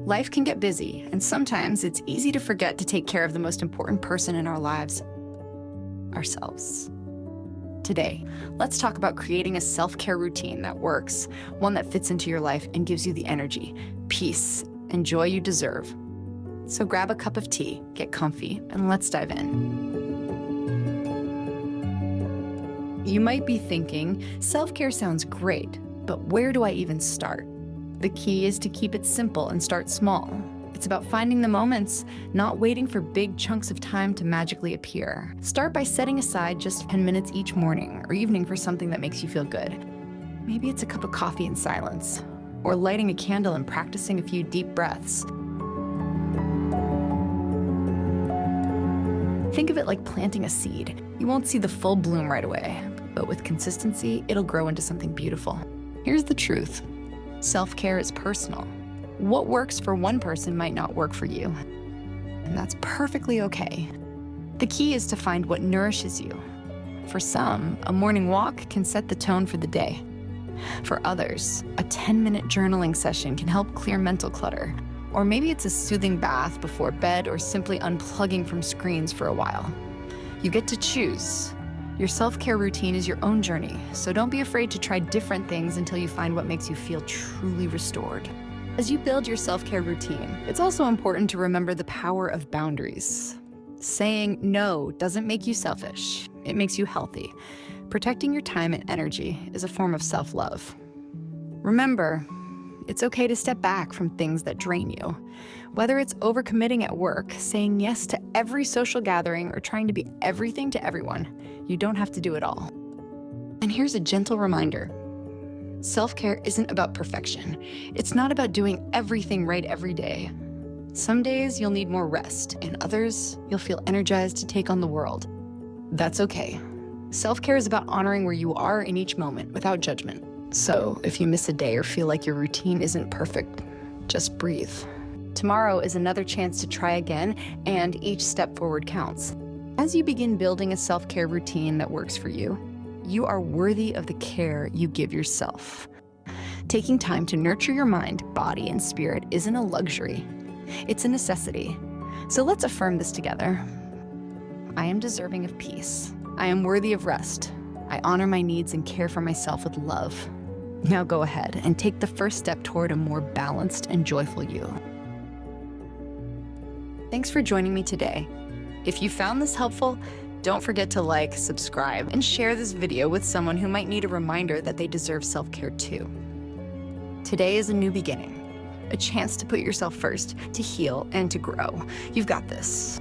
Life can get busy, and sometimes it's easy to forget to take care of the most important person in our lives, ourselves. Today, let's talk about creating a self-care routine that works, one that fits into your life and gives you the energy, peace, and joy you deserve. So grab a cup of tea, get comfy, and let's dive in. You might be thinking, self-care sounds great, but where do I even start? The key is to keep it simple and start small. It's about finding the moments, not waiting for big chunks of time to magically appear. Start by setting aside just 10 minutes each morning or evening for something that makes you feel good. Maybe it's a cup of coffee in silence, or lighting a candle and practicing a few deep breaths. Think of it like planting a seed. You won't see the full bloom right away, but with consistency, it'll grow into something beautiful. Here's the truth. Self-care is personal. What works for one person might not work for you, and that's perfectly okay. The key is to find what nourishes you. For some, a morning walk can set the tone for the day. For others, a 10-minute journaling session can help clear mental clutter. Or maybe it's a soothing bath before bed or simply unplugging from screens for a while. You get to choose. Your self-care routine is your own journey, so don't be afraid to try different things until you find what makes you feel truly restored. As you build your self-care routine, it's also important to remember the power of boundaries. Saying no doesn't make you selfish. It makes you healthy. Protecting your time and energy is a form of self-love. Remember, it's okay to step back from things that drain you. Whether it's overcommitting at work, saying yes to every social gathering, or trying to be everything to everyone, you don't have to do it all. And here's a gentle reminder. Self-care isn't about perfection. It's not about doing everything right every day. Some days you'll need more rest, and others you'll feel energized to take on the world. That's okay. Self-care is about honoring where you are in each moment without judgment. So if you miss a day or feel like your routine isn't perfect, just breathe. Tomorrow is another chance to try again, and each step forward counts. As you begin building a self-care routine that works for you, you are worthy of the care you give yourself. Taking time to nurture your mind, body, and spirit isn't a luxury. It's a necessity. So let's affirm this together. I am deserving of peace. I am worthy of rest. I honor my needs and care for myself with love. Now go ahead and take the first step toward a more balanced and joyful you. Thanks for joining me today. If you found this helpful, don't forget to like, subscribe, and share this video with someone who might need a reminder that they deserve self-care too. Today is a new beginning, a chance to put yourself first, to heal, and to grow. You've got this.